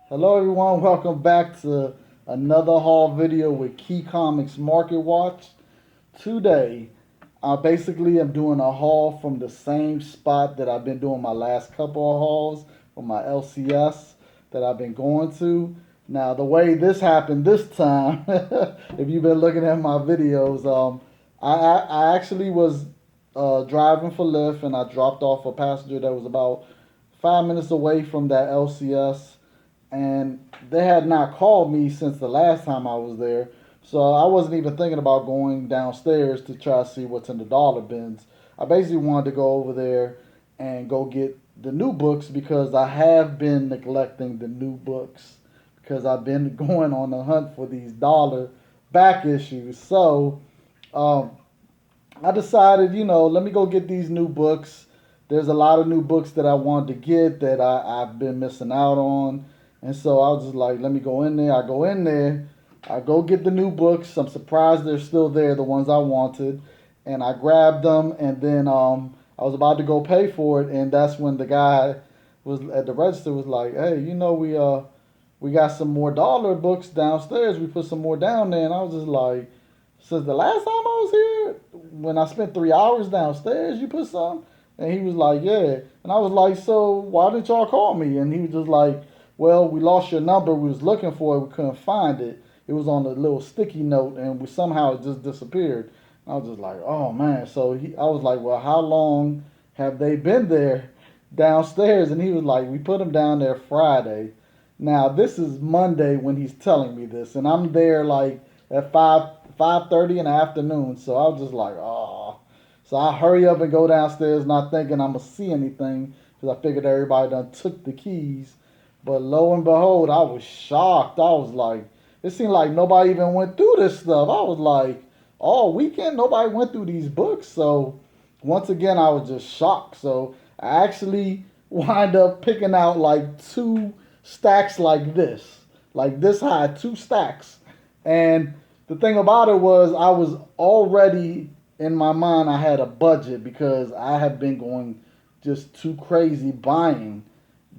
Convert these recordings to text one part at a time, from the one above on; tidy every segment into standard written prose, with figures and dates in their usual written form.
Hello everyone, welcome back to another haul video with Key Comics Market Watch. Today, I basically am doing a haul from the same spot that I've been doing my last couple of hauls from my LCS that I've been going to. Now, the way this happened this time, if you've been looking at my videos, I actually was driving for Lyft and I dropped off a passenger that was about 5 minutes away from that LCS, and they had not called me since the last time I was there. So I wasn't even thinking about going downstairs to try to see what's in the dollar bins. I basically wanted to go over there and go get the new books because I have been neglecting the new books because I've been going on the hunt for these dollar back issues. So um, I decided, let me go get these new books. There's a lot of new books that I wanted to get that I've been missing out on. And so I was just like, let me go in there. I go in there. I go get the new books. I'm surprised they're still there, the ones I wanted. And I grabbed them. And then I was about to go pay for it. And that's when the guy was at the register was like, hey, we got some more dollar books downstairs. We put some more down there. And I was just like, since the last time I was here, when I spent 3 hours downstairs, you put some? And he was like, yeah. And I was like, so why didn't y'all call me? And he was just like, well, we lost your number. We was looking for it. We couldn't find it. It was on a little sticky note, and we somehow it just disappeared. And I was just like, oh man. So I was like, well, how long have they been there downstairs? And he was like, we put them down there Friday. Now this is Monday when he's telling me this, and I'm there like at 5:30 in the afternoon. So I was just like, oh. So I hurry up and go downstairs, not thinking I'm gonna see anything, because I figured everybody done took the keys. But lo and behold, I was shocked. I was like, it seemed like nobody even went through this stuff. I was like, all weekend nobody went through these books. So once again, I was just shocked. So I actually wind up picking out like two stacks like this high, two stacks. And the thing about it was, I was already in my mind, I had a budget because I have been going just too crazy buying.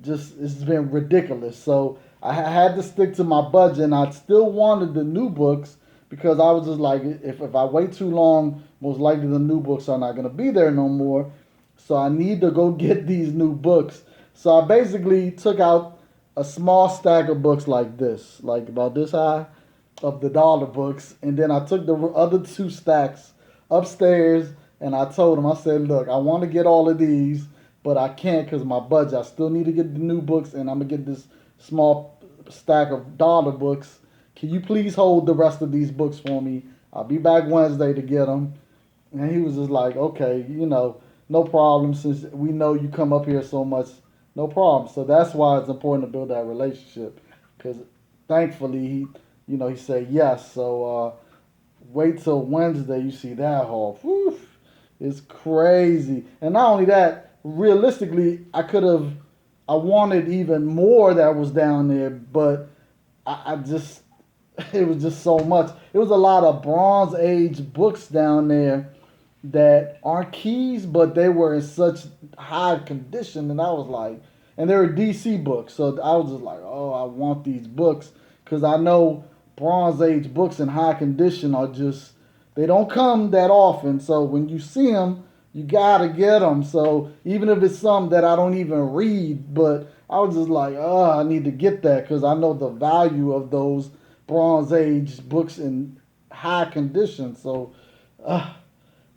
Just it's been ridiculous. So I had to stick to my budget, and I still wanted the new books because I was just like, if I wait too long, most likely the new books are not going to be there no more. So I need to go get these new books. So I basically took out a small stack of books like this, like about this high, of the dollar books, and then I took the other two stacks upstairs, and I told him, I said, look, I want to get all of these, but I can't because of my budget. I still need to get the new books, and I'm gonna get this small stack of dollar books. Can you please hold the rest of these books for me? I'll be back Wednesday to get them. And he was just like, okay, no problem. Since we know you come up here so much, no problem. So that's why it's important to build that relationship, because thankfully he said yes. So wait till Wednesday, you see that haul. Whew, it's crazy. And not only that, realistically, I wanted even more that was down there, but I just, it was just so much. It was a lot of Bronze Age books down there that aren't keys, but they were in such high condition, and I was like, and they were DC books, so I was just like, oh, I want these books because I know Bronze Age books in high condition are just, they don't come that often. So when you see them, you gotta get them. So even if it's some that I don't even read, but I was just like, oh, I need to get that because I know the value of those Bronze Age books in high condition. So I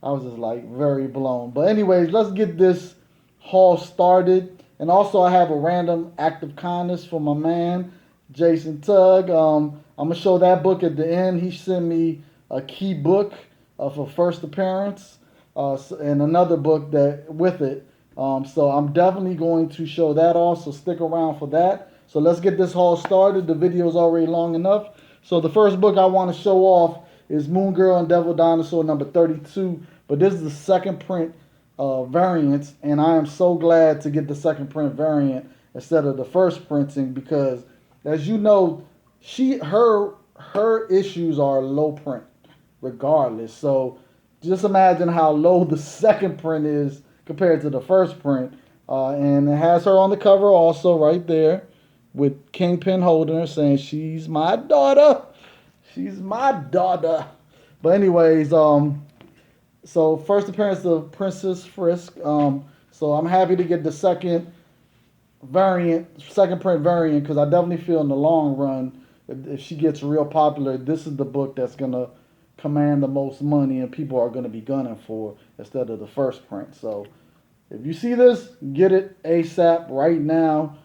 was just like very blown. But anyways, let's get this haul started. And also, I have a random act of kindness for my man Jason Tugg. I'm gonna show that book at the end. He sent me a key book for first appearance, and another book that with it. So I'm definitely going to show that off. So stick around for that. So let's get this haul started. The video is already long enough. So the first book I want to show off is Moon Girl and Devil Dinosaur number 32. But this is the second print variant, and I am so glad to get the second print variant instead of the first printing because, as you know, her issues are low print regardless. So just imagine how low the second print is compared to the first print. And it has her on the cover also right there with Kingpin holding her, saying she's my daughter. She's my daughter. But anyways, so first appearance of Princess Frisk. So I'm happy to get the second print variant, because I definitely feel in the long run, if she gets real popular, this is the book that's gonna command the most money and people are gonna be gunning for instead of the first print. So if you see this, get it ASAP right now.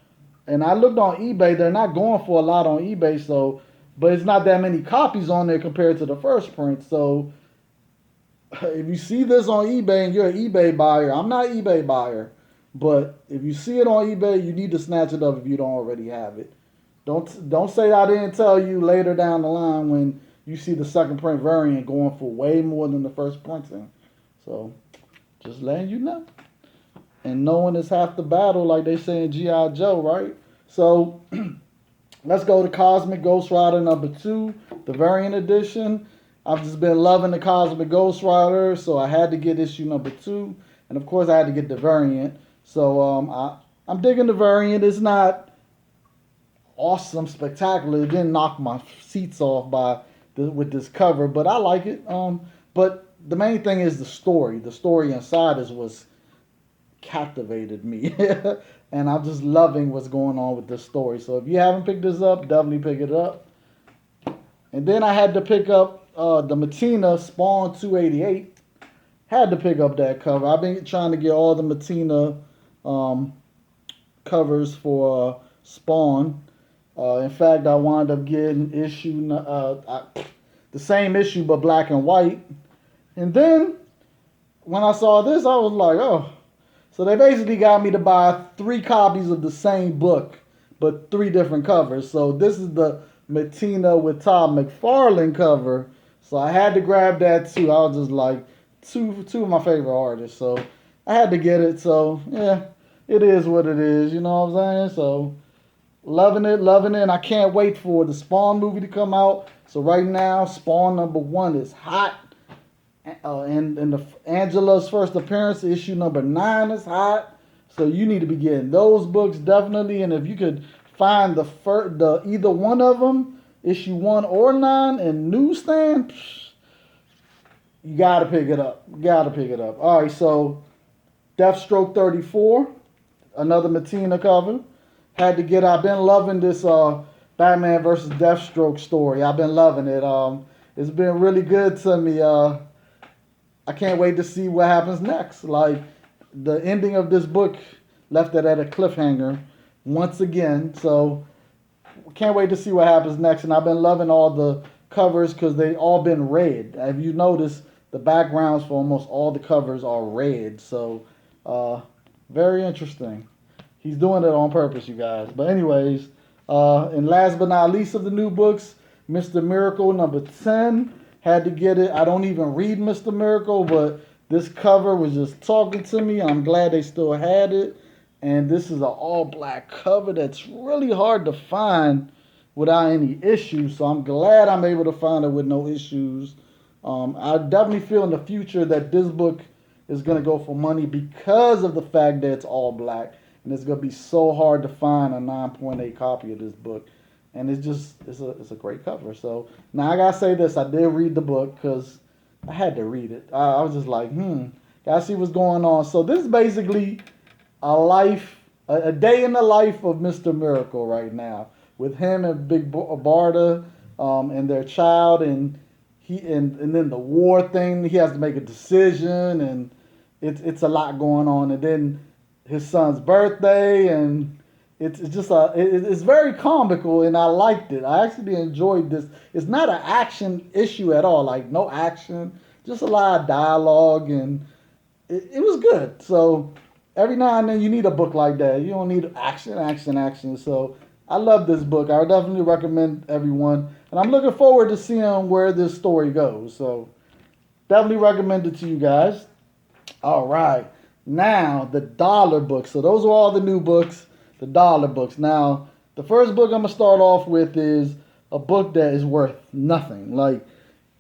And I looked on eBay; they're not going for a lot on eBay, so but it's not that many copies on there compared to the first print. So if you see this on eBay and you're an eBay buyer, I'm not an eBay buyer, but if you see it on eBay, you need to snatch it up if you don't already have it. Don't say I didn't tell you later down the line when you see the second print variant going for way more than the first printing. So just letting you know. And knowing is half the battle, like they say in G.I. Joe, right? So let's go to Cosmic Ghost Rider #2, the variant edition. I've just been loving the Cosmic Ghost Rider, so I had to get issue #2. And of course I had to get the variant. So I'm digging the variant. It's not awesome, spectacular. It didn't knock my seats off with this cover, but I like it. But the main thing is the story. The story inside was captivated me. And I'm just loving what's going on with this story. So if you haven't picked this up, definitely pick it up. And then I had to pick up the Matina Spawn 288. Had to pick up that cover. I've been trying to get all the Matina covers for Spawn. In fact, I wound up getting the same issue but black and white. And then when I saw this, I was like, oh. So they basically got me to buy 3 copies of the same book, but 3 different covers. So this is the Matina with Todd McFarlane cover. So I had to grab that too. I was just like, two of my favorite artists. So I had to get it. So yeah, it is what it is. You know what I'm saying? So loving it. And I can't wait for the Spawn movie to come out. So right now, Spawn #1 is hot. And the Angela's first appearance, issue #9 is hot. So you need to be getting those books definitely. And if you could find the either one of them, issue 1 or 9, in newsstand, you gotta pick it up. All right, so Deathstroke 34, another Matina cover. I've been loving this Batman versus Deathstroke story. I've been loving it. It's been really good to me. I can't wait to see what happens next. Like, the ending of this book left it at a cliffhanger once again. So can't wait to see what happens next. And I've been loving all the covers because they all been red. Have you noticed the backgrounds for almost all the covers are red? So very interesting. He's doing it on purpose, you guys. But anyways, and last but not least of the new books, Mr. Miracle #10. Had to get it. I don't even read Mr. Miracle, but this cover was just talking to me. I'm glad they still had it. And this is an all-black cover that's really hard to find without any issues. So I'm glad I'm able to find it with no issues. I definitely feel in the future that this book is going to go for money because of the fact that it's all black. And it's going to be so hard to find a 9.8 copy of this book. And it's a great cover. So now I gotta say this: I did read the book because I had to read it. I was just like, gotta see what's going on. So this is basically a day in the life of Mr. Miracle right now, with him and Big Barda and their child, and then the war thing. He has to make a decision, and it's a lot going on. And then his son's birthday, and it's very comical, and I liked it. I actually enjoyed this. It's not an action issue at all, like no action, just a lot of dialogue, and it was good. So every now and then you need a book like that. You don't need action. So I love this book. I would definitely recommend everyone, and I'm looking forward to seeing where this story goes. So definitely recommend it to you guys. All right, now the dollar books. So those are all the new books. The dollar books. Now, the first book I'm going to start off with is a book that is worth nothing. Like,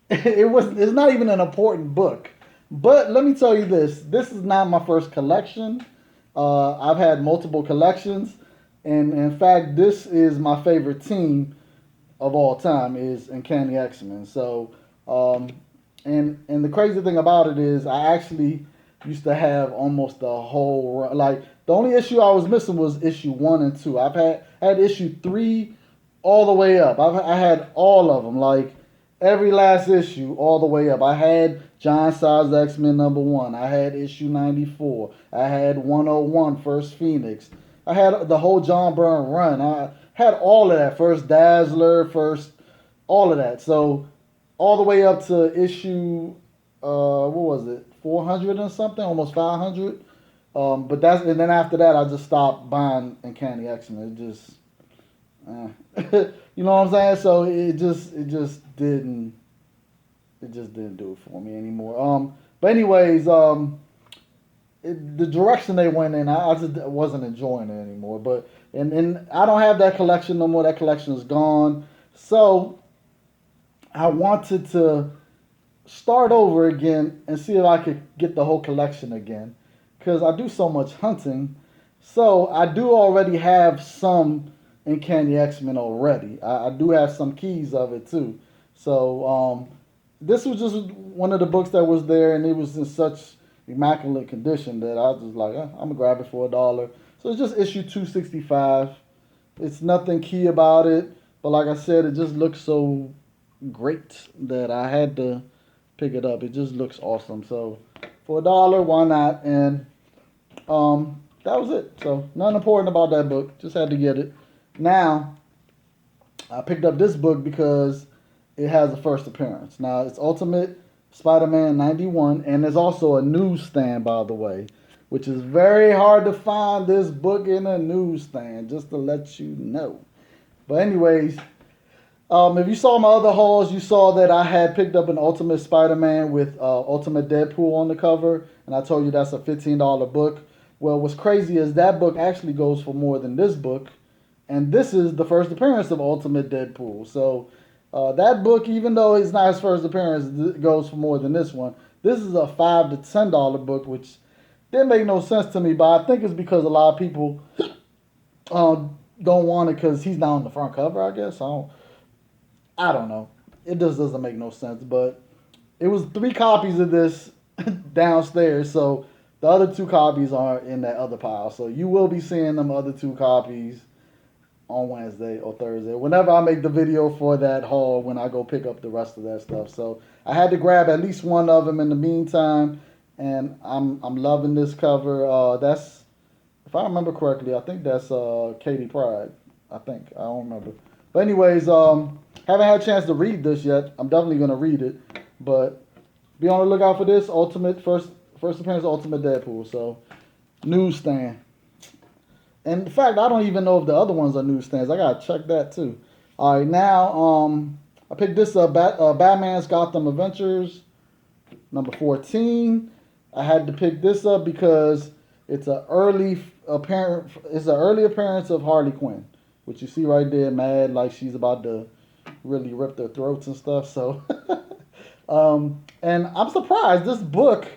it's not even an important book. But let me tell you this. This is not my first collection. I've had multiple collections. And in fact, this is my favorite team of all time is Uncanny X-Men. So, um, and the crazy thing about it is, I actually used to have almost the whole run. Like the only issue I was missing was issue 1 and 2. I've had issue 3 all the way up. I had all of them, like every last issue all the way up. I had John Size X-Men #1. I had issue 94. I had 101 First Phoenix. I had the whole John Byrne run. I had all of that. First Dazzler, first all of that. So all the way up to issue what was it, 400 and something, almost 500. But that's, and then after that I just stopped buying Uncanny X-Men. It just you know what I'm saying? So it just didn't do it for me anymore. But anyways, the direction they went in, I just wasn't enjoying it anymore. But and I don't have that collection no more. That collection is gone. So I wanted to start over again and see if I could get the whole collection again, because I do so much hunting. So I do already have some Uncanny X-Men already. I do have some keys of it too. So this was just one of the books that was there, and it was in such immaculate condition that I was just like, I'm gonna grab it for $1. So it's just issue 265. It's nothing key about it, but like I said, it just looks so great that I had to pick it up. It just looks awesome. So for $1, why not? And that was it. So nothing important about that book. Just had to get it. Now I picked up this book because it has a first appearance. Now it's Ultimate Spider-Man 91, and there's also a newsstand, by the way, which is very hard to find this book in a newsstand, just to let you know. But anyways, if you saw my other hauls, you saw that I had picked up an Ultimate Spider-Man with Ultimate Deadpool on the cover, and I told you that's a $15 book. Well, what's crazy is that book actually goes for more than this book, and this is the first appearance of Ultimate Deadpool. So that book, even though it's not his first appearance, goes for more than this one. This is a $5 to $10 book, which didn't make no sense to me, but I think it's because a lot of people don't want it because he's not on the front cover, I guess. I don't know. It just doesn't make no sense. But it was 3 copies of this downstairs, so the other 2 copies are in that other pile. So you will be seeing them other 2 copies on Wednesday or Thursday, whenever I make the video for that haul, when I go pick up the rest of that stuff. So I had to grab at least one of them in the meantime, and I'm loving this cover. That's, if I remember correctly, I think that's Katie Pride. I think, I don't remember. But anyways, haven't had a chance to read this yet. I'm definitely gonna read it, but be on the lookout for this Ultimate first appearance of Ultimate Deadpool. So newsstand. And in fact, I don't even know if the other ones are newsstands. I gotta check that too. All right, now I picked this up, Batman's Gotham Adventures, number 14. I had to pick this up because it's an early appearance of Harley Quinn, which you see right there, mad like she's about to really rip their throats and stuff. So, and I'm surprised this book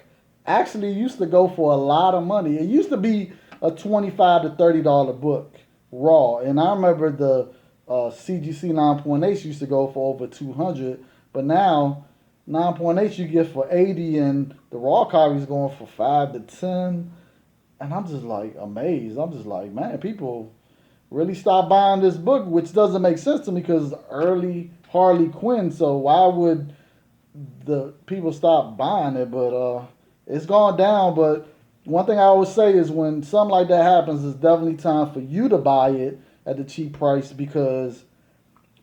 actually used to go for a lot of money. It used to be a $25 to $30 book raw, and I remember the CGC 9.8 used to go for over 200, but now 9.8 you get for 80, and the raw copy is going for 5 to 10, and I'm just like amazed. I'm just like, man, people really stopped buying this book, which doesn't make sense to me because it's early Harley Quinn. So why would the people stop buying it? But it's gone down. But one thing I always say is when something like that happens, it's definitely time for you to buy it at the cheap price, because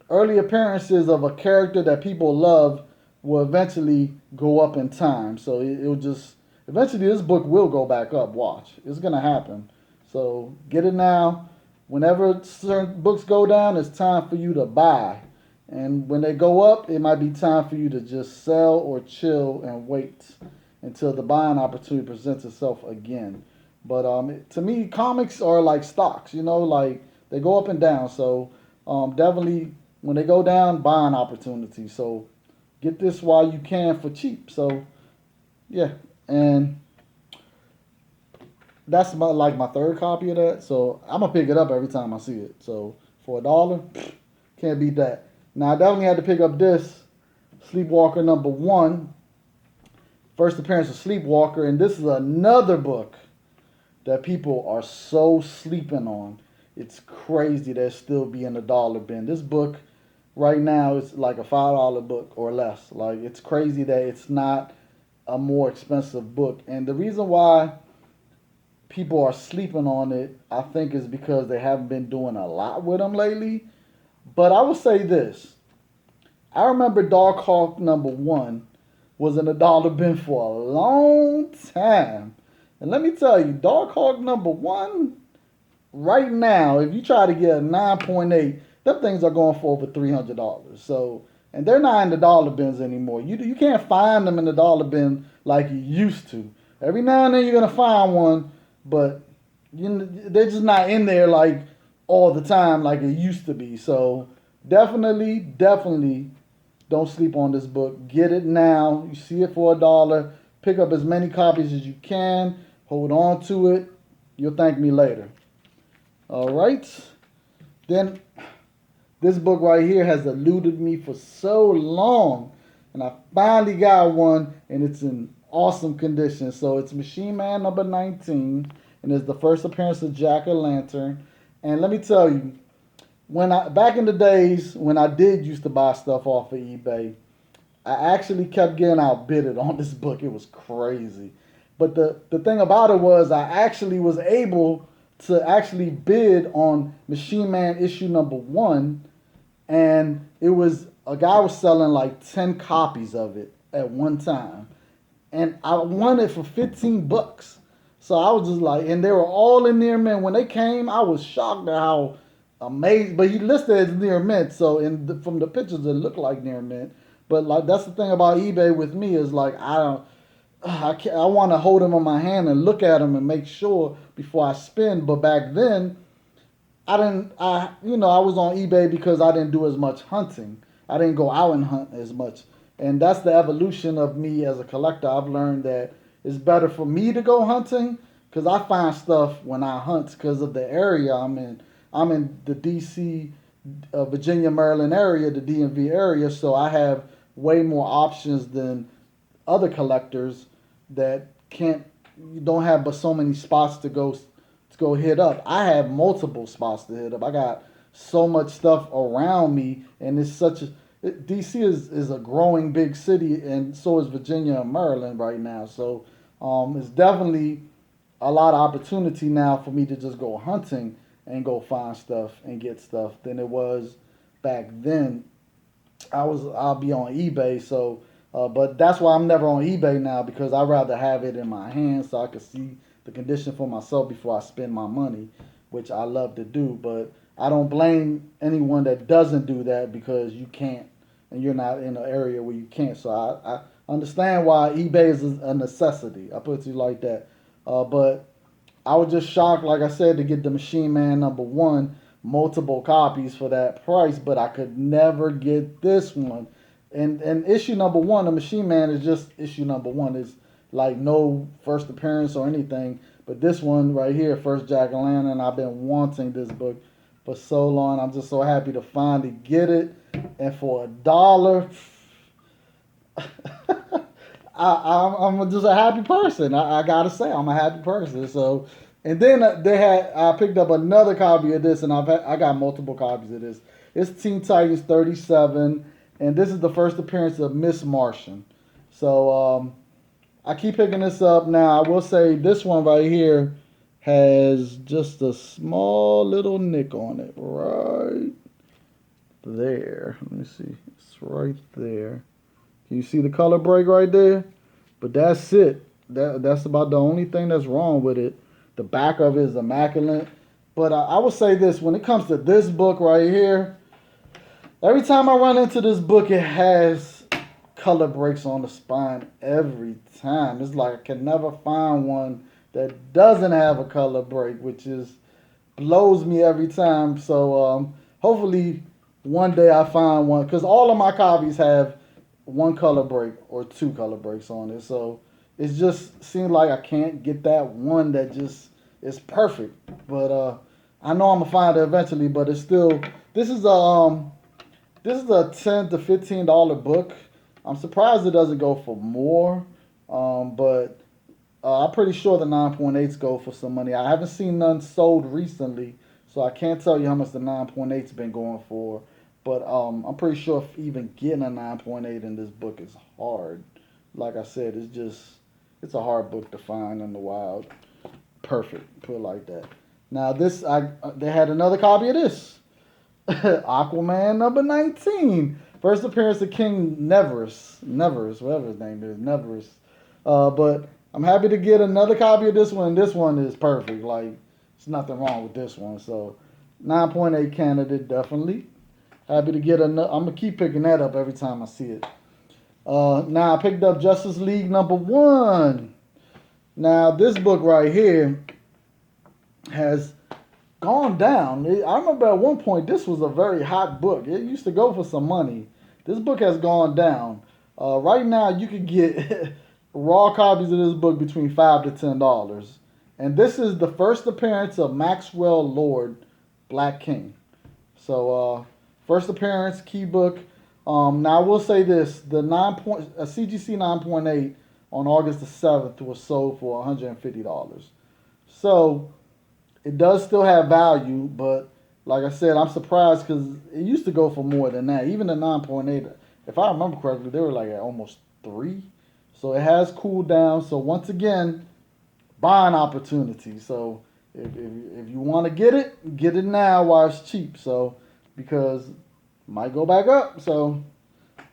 early appearances of a character that people love will eventually go up in time. So it'll just, eventually this book will go back up. Watch. It's going to happen. So get it now. Whenever certain books go down, it's time for you to buy. And when they go up, it might be time for you to just sell or chill and wait until the buying opportunity presents itself again. But to me, comics are like stocks, like they go up and down. So definitely when they go down, buying opportunity. So get this while you can for cheap. So yeah, and that's my third copy of that. So I'm gonna pick it up every time I see it. So for $1, can't beat that. Now I definitely had to pick up this Sleepwalker #1, first appearance of Sleepwalker, and this is another book that people are so sleeping on. It's crazy that it's still be in the dollar bin. This book right now is like a $5 book or less. Like, it's crazy that it's not a more expensive book. And the reason why people are sleeping on it, I think, is because they haven't been doing a lot with them lately. But I will say this. I remember Dark Hawk #1 was in the dollar bin for a long time. And let me tell you, Dark Hawk #1, right now, if you try to get a 9.8, them things are going for over $300. So, and they're not in the dollar bins anymore. You can't find them in the dollar bin like you used to. Every now and then you're gonna find one, but they're just not in there like all the time like it used to be. So definitely don't sleep on this book. Get it now. You see it for $1. Pick up as many copies as you can. Hold on to it. You'll thank me later. All right. Then this book right here has eluded me for so long, and I finally got one, and it's in awesome condition. So it's Machine Man #19, and it's the first appearance of Jack-O-Lantern. And let me tell you, back in the days when I did used to buy stuff off of eBay, I actually kept getting outbidded on this book. It was crazy. But the thing about it was I actually was able to actually bid on Machine Man issue #1, and it was a guy was selling like 10 copies of it at one time, and I won it for $15. So I was just like, and they were all in near mint. When they came, I was shocked at how amazing. But he listed it as near mint, so from the pictures it looked like near mint. But like, that's the thing about eBay with me, is like, I want to hold them in my hand and look at them and make sure before I spend. But back then, I was on eBay because I didn't do as much hunting. I didn't go out and hunt as much. And that's the evolution of me as a collector. I've learned that it's better for me to go hunting, because I find stuff when I hunt because of the area I'm in. I'm in the DC, Virginia, Maryland area, the DMV area, so I have way more options than other collectors that don't have but so many spots to go hit up. I have multiple spots to hit up. I got so much stuff around me, and it's DC is a growing big city, and so is Virginia and Maryland right now. So it's definitely a lot of opportunity now for me to just go hunting and go find stuff and get stuff than it was back then. I'll be on eBay, so but that's why I'm never on eBay now, because I'd rather have it in my hands so I can see the condition for myself before I spend my money, which I love to do. But I don't blame anyone that doesn't do that, because you can't, and you're not in an area where you can't. So I understand why eBay is a necessity. I put it to you like that. But I was just shocked, like I said, to get the Machine Man #1, multiple copies for that price, but I could never get this one. And issue #1 of Machine Man is just issue #1. It's like no first appearance or anything. But this one right here, first Jack-O-Lantern, I've been wanting this book for so long. I'm just so happy to finally get it. And for $1, I'm just a happy person. I gotta say, I'm a happy person. So, and then I picked up another copy of this, and I got multiple copies of this. It's Teen Titans 37, and this is the first appearance of Miss Martian. So I keep picking this up. Now I will say this one right here has just a small little nick on it right there. Let me see. It's right there. Can you see the color break right there? But that's it. That's about the only thing that's wrong with it. The back of it is immaculate. But I would say this, when it comes to this book right here, every time I run into this book, it has color breaks on the spine every time. It's like I can never find one that doesn't have a color break, which blows me every time. So hopefully one day I find one, because all of my copies have one color break or two color breaks on it. So it just seems like I can't get that one that just it's perfect. But I know I'm gonna find it eventually. But it's still this is this is a $10 to $15 book. I'm surprised it doesn't go for more. But I'm pretty sure the 9.8s go for some money. I haven't seen none sold recently, so I can't tell you how much the 9.8's been going for. But I'm pretty sure if even getting a 9.8 in this book is hard. Like I said, it's a hard book to find in the wild. Perfect, put it like that. Now they had another copy of this. Aquaman number 19. First appearance of King Nevers, whatever his name is, Nevers. But I'm happy to get another copy of this one. This one is perfect. Like, there's nothing wrong with this one. So, 9.8 candidate, definitely. Happy to get another. I'm going to keep picking that up every time I see it. Now, I picked up Justice League number 1. Now, this book right here has gone down. I remember at one point this was a very hot book. It used to go for some money. This book has gone down. Right now, you can get raw copies of this book between $5 to $10, and this is the first appearance of Maxwell Lord, Black King. So, first appearance, key book. Now I will say this: the CGC 9.8 on August the 7th was sold for $150. So it does still have value, but like I said, I'm surprised because it used to go for more than that. Even the 9.8, if I remember correctly, they were like at almost 3. So it has cooled down. So once again, buying opportunity. So if you want to get it now while it's cheap. So because it might go back up. So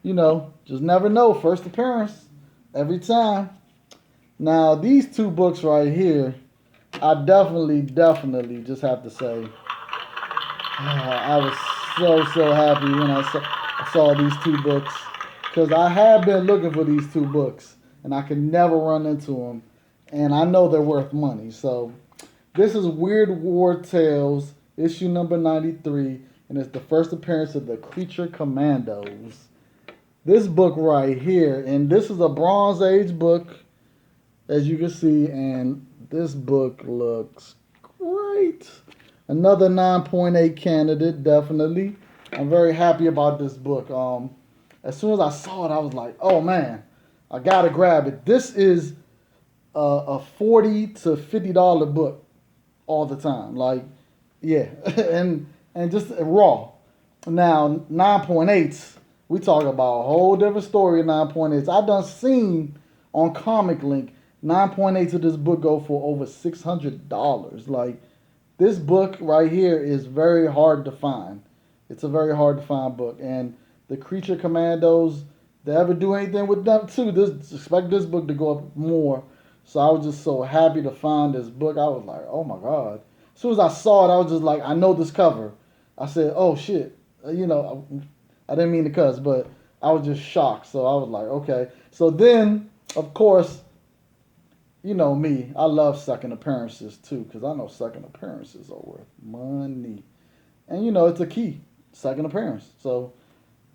just never know. First appearance every time. Now these two books right here, I definitely just have to say, I was so happy when I saw these two books, because I have been looking for these two books and I can never run into them, and I know they're worth money. So this is Weird War Tales, issue number 93, and it's the first appearance of the Creature Commandos. This book right here, and this is a Bronze Age book, as you can see, and this book looks great. Another 9.8 candidate, definitely. I'm very happy about this book. As soon as I saw it, I was like, oh man, I gotta grab it. This is a $40 to $50 book all the time. Like, yeah, and just raw. Now 9.8s, we talk about a whole different story of 9.8s. I done seen on Comic Link 9.8 of this book go for over $600. Like, this book right here is very hard to find. It's a very hard to find book. And the Creature Commandos, they ever do anything with them too, expect this book to go up more. So I was just so happy to find this book. I was like, oh my God. As soon as I saw it, I was just like, I know this cover. I said, oh shit. I didn't mean to cuss, but I was just shocked. So I was like, okay. So then, of course, you know me, I love second appearances too, because I know second appearances are worth money. And it's a key, second appearance. So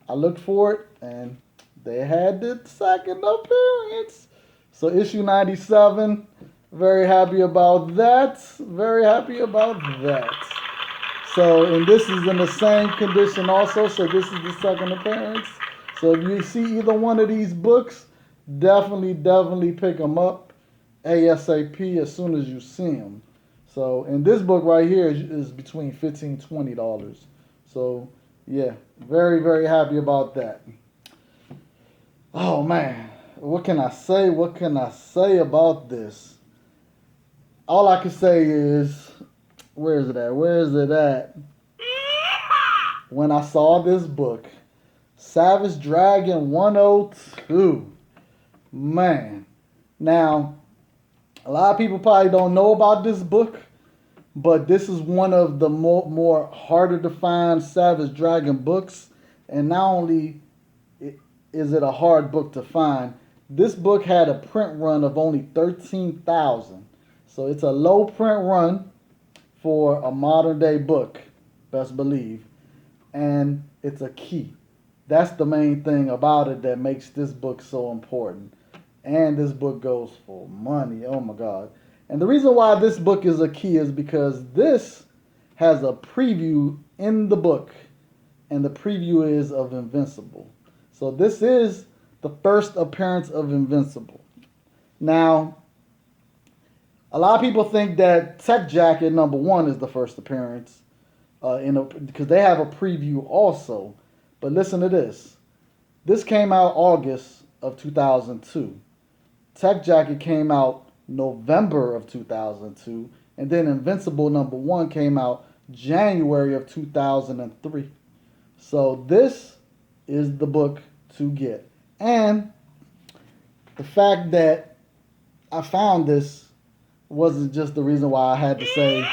I looked for it, and they had the second appearance. So issue 97, very happy about that. Very happy about that. So, and this is in the same condition also, so this is the second appearance. So if you see either one of these books, definitely pick them up ASAP as soon as you see them. So, and this book right here is between $15 and $20. So, yeah, very happy about that. Oh man, what can I say? What can I say about this? All I can say is, where is it at? Where is it at? When I saw this book, Savage Dragon 102. Man. Now, a lot of people probably don't know about this book, but this is one of the more harder to find Savage Dragon books. And not only is it a hard book to find, this book had a print run of only 13,000. So it's a low print run for a modern day book, best believe. And it's a key. That's the main thing about it that makes this book so important. And this book goes for money. Oh my God. And the reason why this book is a key is because this has a preview in the book, and the preview is of Invincible. So this is the first appearance of Invincible. Now, a lot of people think that Tech Jacket #1 is the first appearance, because they have a preview also. But listen to this. This came out August of 2002. Tech Jacket came out November of 2002. And then Invincible #1 came out January of 2003. So this is the book to get. And the fact that I found this wasn't just the reason why I had to say.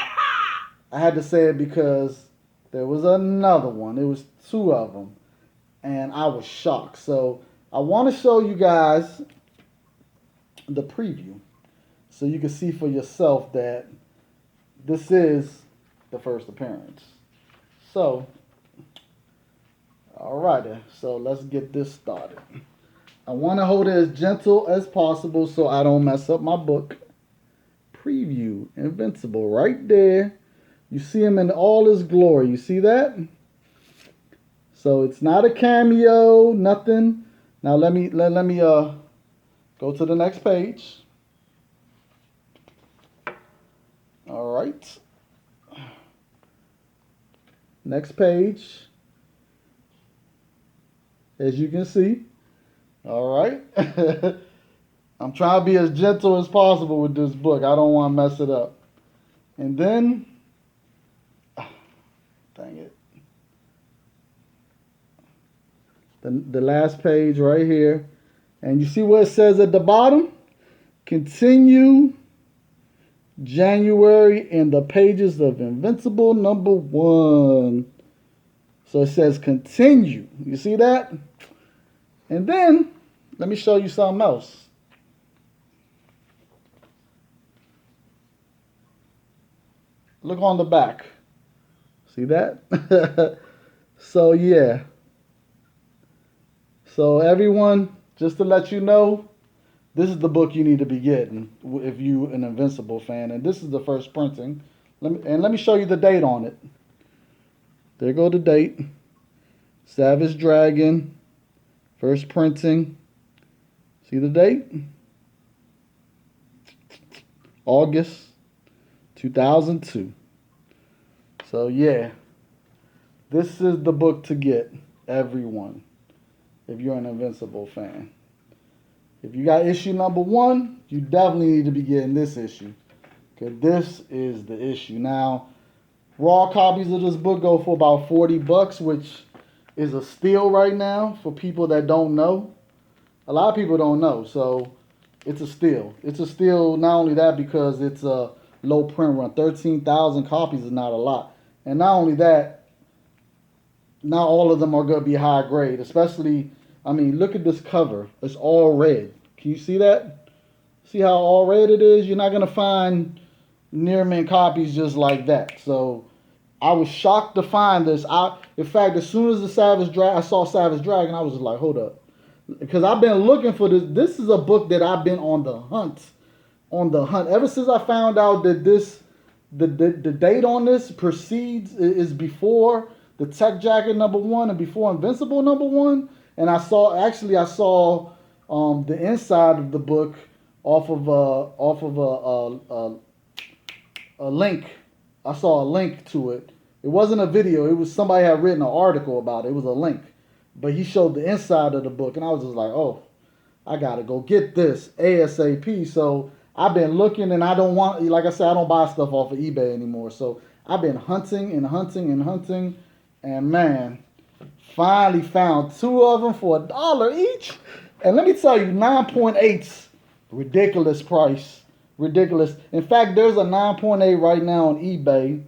I had to say it because there was another one. It was two of them. And I was shocked. So I want to show you guys the preview so you can see for yourself that this is the first appearance. So, alrighty. So let's get this started. I want to hold it as gentle as possible so I don't mess up my book. Preview, Invincible, right there. You see him in all his glory. You see that? So it's not a cameo, nothing. Now let me go to the next page. All right. Next page. As you can see. All right. I'm trying to be as gentle as possible with this book. I don't want to mess it up. And then, dang it. The last page right here. And you see what it says at the bottom? Continue January in the pages of Invincible #1. So it says continue. You see that? And then, let me show you something else. Look on the back. See that? So, yeah. So, everyone, just to let you know, this is the book you need to be getting if you're an Invincible fan. And this is the first printing. Let me show you the date on it. There go the date. Savage Dragon. First printing. See the date? August 2002. So yeah, this is the book to get, everyone, if you're an Invincible fan. If you got issue #1, you definitely need to be getting this issue, because this is the issue. Now, raw copies of this book go for about $40, which is a steal right now for people that don't know. A lot of people don't know, so it's a steal. It's a steal, not only that, because it's a low print run. 13,000 copies is not a lot. And not only that, not all of them are going to be high grade. Especially, I mean, look at this cover. It's all red. Can you see that? See how all red it is? You're not going to find near mint copies just like that. So I was shocked to find this. In fact, as soon as I saw Savage Dragon, I was just like, hold up. Because I've been looking for this. This is a book that I've been on the hunt. Ever since I found out that the date on this is before the Tech Jacket #1 and before Invincible #1. And I saw the inside of the book off of a link. I saw a link to it. It wasn't a video. It was somebody had written an article about it. It was a link. But he showed the inside of the book, and I was just like, oh, I got to go get this ASAP. So I've been looking, and I don't want, like I said, I don't buy stuff off of eBay anymore. So I've been hunting and hunting and hunting, and man, finally found two of them for $1 each. And let me tell you, 9.8's ridiculous price. Ridiculous. In fact, there's a 9.8 right now on eBay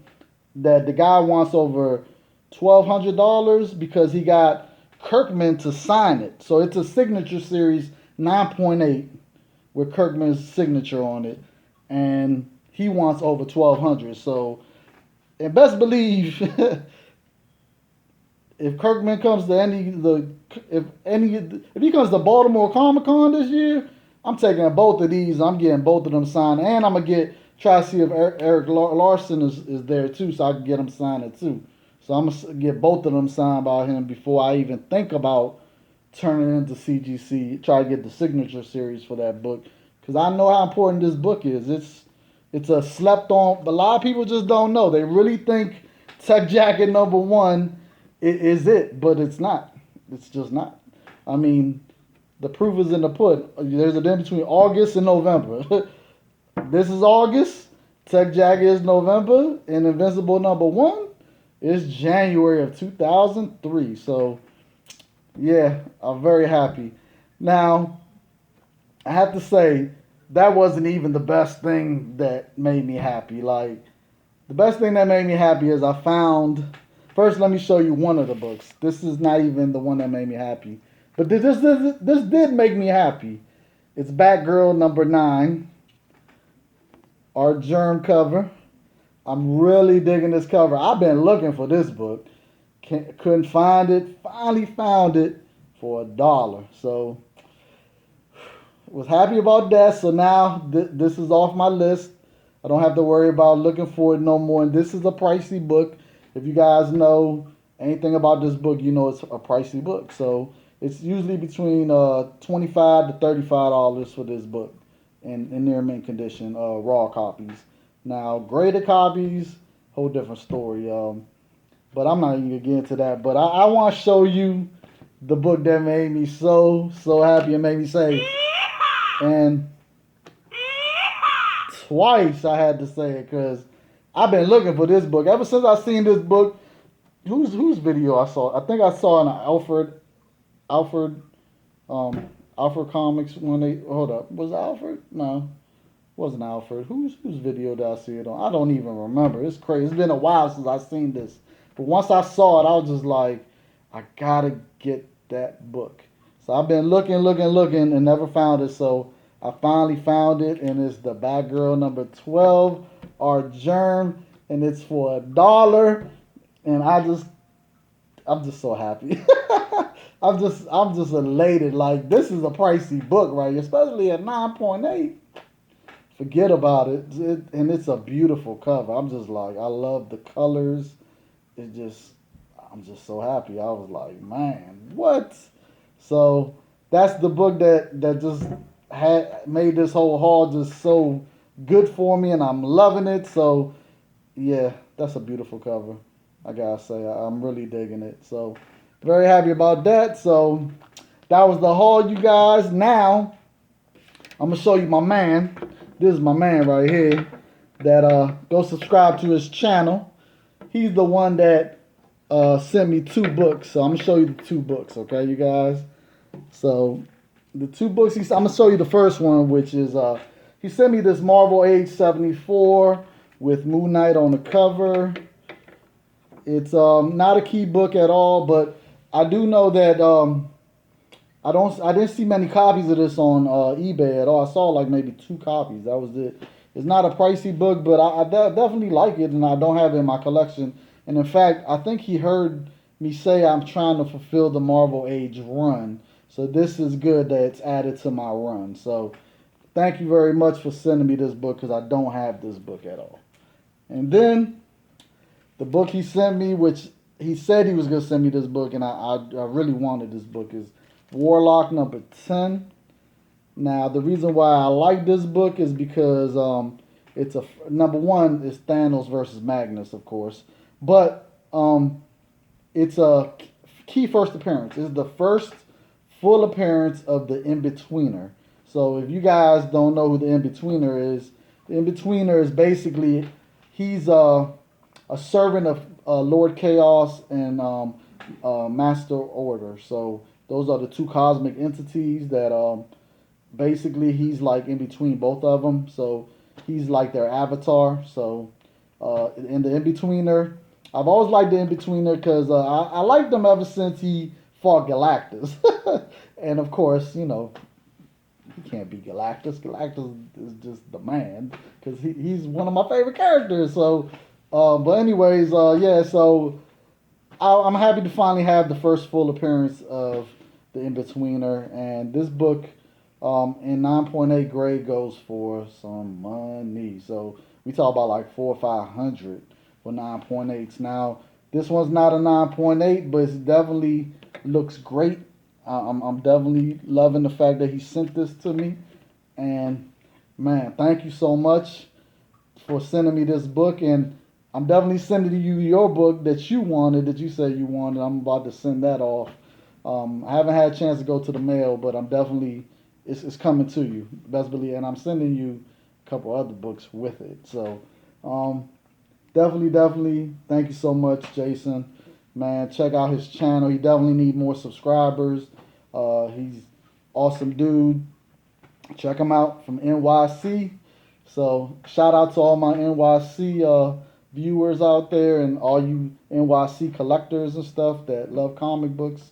that the guy wants over $1,200 because he got Kirkman to sign it. So it's a signature series 9.8 with Kirkman's signature on it, and he wants over $1,200. So, and best believe, if Kirkman comes to if he comes to Baltimore Comic Con this year, I'm taking both of these. I'm getting both of them signed, and I'm gonna try to see if Eric Larson is there too, so I can get him signed it too. So I'm gonna get both of them signed by him before I even think about turning it into CGC. Try to get the signature series for that book because I know how important this book is. It's a slept on. A lot of people just don't know. They really think Tech Jacket #1 is it, but it's not. It's just not. I mean, the proof is in the pudding. There's a difference between August and November. This is August. Tech Jacket is November, and Invincible #1 is January of 2003. So, yeah, I'm very happy. Now, I have to say that wasn't even the best thing that made me happy. Like, the best thing that made me happy is I found. First, let me show you one of the books. This is not even the one that made me happy, but this did make me happy. It's Batgirl #9, our germ cover. I'm really digging this cover. I've been looking for this book, couldn't find it. Finally found it for $1. So was happy about that. So now this is off my list. I don't have to worry about looking for it no more. And this is a pricey book. If you guys know anything about this book, you know it's a pricey book. So it's usually between $25 to $35 for this book in near mint condition, raw copies. Now graded copies, whole different story. But I'm not even gonna get into that. But I want to show you the book that made me so happy and made me say, and twice I had to say it because I've been looking for this book ever since I seen this book. Whose video I saw? I think I saw in Alfred Alfred Comics when they hold up. Was it Alfred? No, it wasn't Alfred. Whose video did I see it on? I don't even remember. It's crazy. It's been a while since I seen this. But once I saw it, I was just like, I gotta get that book. So I've been looking and never found it. So I finally found it, and it's the Batgirl #12, our germ, and it's for $1. And I'm just so happy. I'm just elated. Like, this is a pricey book, right? Especially at 9.8. Forget about it. And it's a beautiful cover. I'm just like, I love the colors. I'm just so happy. I was like, man, what? So that's the book that just had made this whole haul just so good for me, and I'm loving it. So yeah, that's a beautiful cover. I gotta say, I'm really digging it. So very happy about that. So that was the haul, you guys. Now I'm gonna show you my man. This is my man right here. That go subscribe to his channel. He's the one that sent me 2 books. So I'm gonna show you the 2 books, okay, you guys. So the 2 books, I'm gonna show you the first one, which is he sent me this Marvel Age 74 with Moon Knight on the cover. It's not a key book at all, but I do know that I didn't see many copies of this on eBay at all. I saw like maybe 2 copies. That was it. It's not a pricey book, but I definitely like it, and I don't have it in my collection. And in fact, I think he heard me say I'm trying to fulfill the Marvel Age run. So this is good that it's added to my run. So thank you very much for sending me this book because I don't have this book at all. And then the book he sent me, which he said he was going to send me this book, and I really wanted this book, is Warlock #10. Now, the reason why I like this book is because it's #1 is Thanos versus Magnus, of course. But it's a key first appearance. It's the first full appearance of the In-Betweener. So if you guys don't know who the In-Betweener is, the In-Betweener is basically, he's a servant of Lord Chaos and Master Order. So those are the 2 cosmic entities that basically he's like in between both of them. So he's like their avatar. So in the In-Betweener, I've always liked the In-Betweener because I liked him ever since he fought Galactus. And of course, you know, he can't be Galactus. Galactus is just the man because he's one of my favorite characters. So, but anyways, yeah, so I'm happy to finally have the first full appearance of the In-Betweener. And this book And 9.8 grade goes for some money. So we talk about like 400 or 500 for 9.8s. Now this one's not a 9.8, but it definitely looks great. I'm definitely loving the fact that he sent this to me. And man, thank you so much for sending me this book. And I'm definitely sending you your book that you wanted, that you said you wanted. I'm about to send that off. I haven't had a chance to go to the mail, but I'm definitely, it's coming to you. Best believe. And I'm sending you a couple other books with it. So definitely, thank you so much, Jason. Man, check out his channel. He definitely need more subscribers. He's awesome dude. Check him out from NYC. So shout out to all my NYC viewers out there and all you NYC collectors and stuff that love comic books.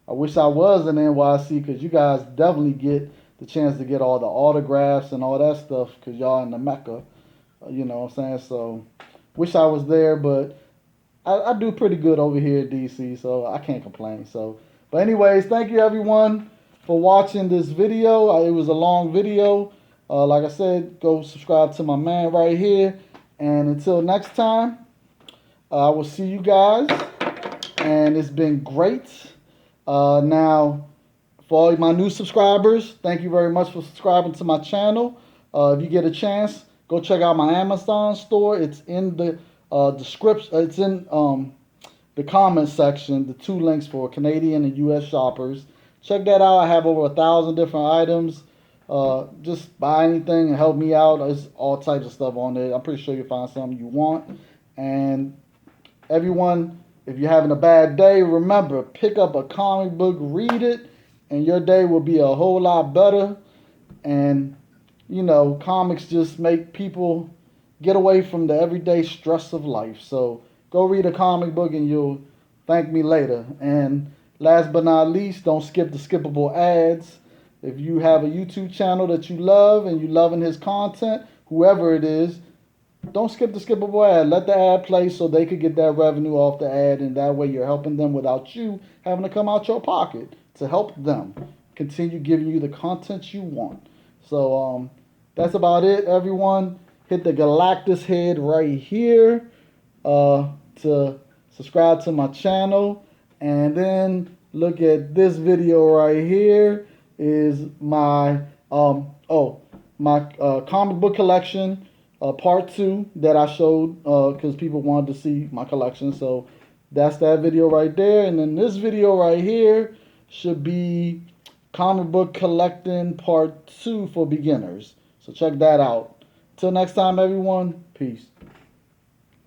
I wish I was in NYC because you guys definitely get the chance to get all the autographs and all that stuff because y'all in the Mecca. You know what I'm saying? So wish I was there, but I do pretty good over here at DC, so I can't complain. So, but anyways, thank you everyone for watching this video. It was a long video. Like I said, go subscribe to my man right here. And until next time, I will see you guys. And it's been great. Now, for all my new subscribers, thank you very much for subscribing to my channel. If you get a chance, go check out my Amazon store. It's in the description. It's in the comment section. The 2 links for Canadian and U.S. shoppers. Check that out. I have over 1,000 different items. Just buy anything and help me out. There's all types of stuff on there. I'm pretty sure you'll find something you want. And everyone, if you're having a bad day, remember, pick up a comic book, read it, and your day will be a whole lot better. And, you know, comics just make people get away from the everyday stress of life. So go read a comic book and you'll thank me later. And last but not least, don't skip the skippable ads. If you have a YouTube channel that you love and you loving his content, whoever it is, don't skip the skippable ad. Let the ad play so they could get that revenue off the ad, and that way you're helping them without you having to come out your pocket to help them continue giving you the content you want. So that's about it, everyone. Hit the Galactus head right here to subscribe to my channel, and then look at this video right here. Is my comic book collection. Part 2 that I showed because people wanted to see my collection. So that's that video right there. And then this video right here should be comic book collecting part 2 for beginners. So check that out. Till next time, everyone. Peace.